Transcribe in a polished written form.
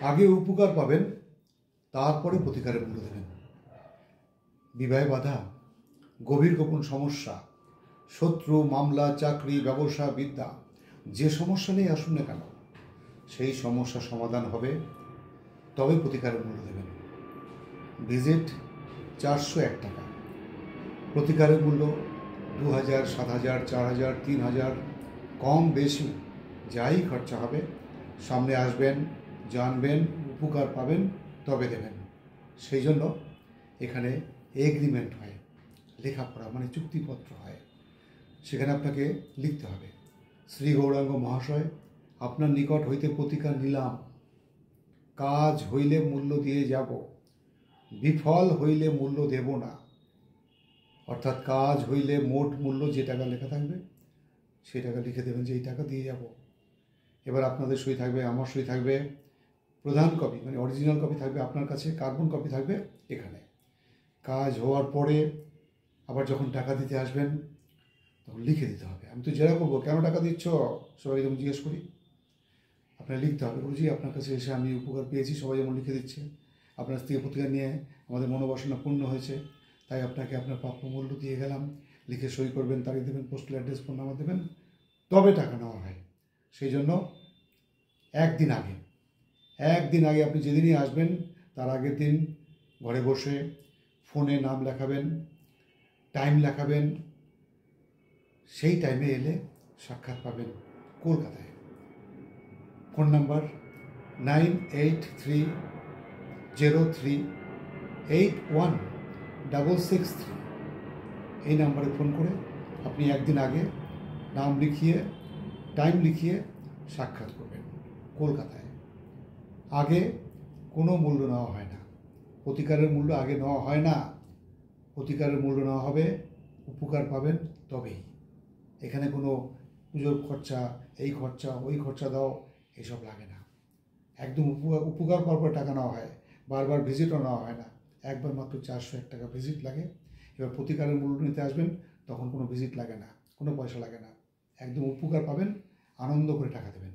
আগে উপকার পাবেন, তারপরে প্রতিকারের মূল্য দেবেন। বিবাহে বাধা, গভীর গোপন সমস্যা, শত্রু, মামলা, চাকরি, ব্যবসা, বিদ্যা, যে সমস্যা নেই আসুন না কেন, সেই সমস্যার সমাধান হবে, তবে প্রতিকারের মূল্য দেবেন। ভিজিট 401 টাকা, প্রতিকারের মূল্য 2000, 7000, 4000, 3000, কম বেশি যাই খরচা হবে, সামনে আসবেন, জানবেন, উপকার পাবেন, তবে দেবেন। সেই জন্য এখানে এগ্রিমেন্ট হয়, লেখাপড়া মানে চুক্তিপত্র হয়। সেখানে আপনাকে লিখতে হবে, শ্রী গৌরাঙ্গ মহাশয়, আপনার নিকট হইতে প্রতিকার নিলাম, কাজ হইলে মূল্য দিয়ে যাব, বিফল হইলে মূল্য দেব না। অর্থাৎ কাজ হইলে মোট মূল্য যে টাকা লেখা থাকবে সেই টাকা লিখে দেবেন যে এই টাকা দিয়ে যাব। এবার আপনাদের সই থাকবে, আমার সই থাকবে, প্রধান কপি মানে অরিজিনাল কপি থাকবে আপনার কাছে, কার্বন কপি থাকবে এখানে। কাজ হওয়ার পরে আবার যখন টাকা দিতে আসবেন তখন লিখে দিতে হবে। আমি তো জেরা করবো, কেন টাকা দিচ্ছ, সবাই যেমন জিজ্ঞেস করি, আপনার লিখতে হবে, গুরুজি আপনার কাছে এসে আমি উপকার পেয়েছি, সবাই যেমন লিখে দিচ্ছে, আপনার থেকে প্রতিকার নিয়ে আমাদের মনোবাসনা পূর্ণ হয়েছে, তাই আপনাকে আপনার প্রাপ্য মূল্য দিয়ে গেলাম, লিখে সই করবেন, তারিখ দেবেন, পোস্টাল অ্যাড্রেস, ফোন নাম্বার দেবেন, তবে টাকা নেওয়া হয়। সেই জন্য একদিন আগে আপনি যেদিনই আসবেন তার আগের দিন ঘরে বসে ফোনে নাম লেখাবেন, টাইম লেখাবেন, সেই টাইমে এলে সাক্ষাৎ পাবেন কলকাতায়। Phone number 9830381663। এই নাম্বারে ফোন করে আপনি একদিন আগে নাম লিখিয়ে, টাইম লিখিয়ে সাক্ষাৎ করবেন কলকাতায়। আগে কোনো মূল্য নেওয়া হয় না, প্রতিকারের মূল্য আগে নেওয়া হয় না। প্রতিকারের মূল্য নেওয়া হবে, উপকার পাবেন তবেই। এখানে কোনো পুজোর খরচা, এই খরচা, ওই খরচা দাও, এসব লাগে না। একদম উপকার পাওয়ার পর টাকা নেওয়া হয়, বারবার ভিজিটও নেওয়া হয় না। একবার মাত্র 401 টাকা ভিজিট লাগে। এবার প্রতিকারের মূল্য নিতে আসবেন তখন কোনো ভিজিট লাগে না, কোনো পয়সা লাগে না, একদম উপকার পাবেন, আনন্দ করে টাকা দেবেন।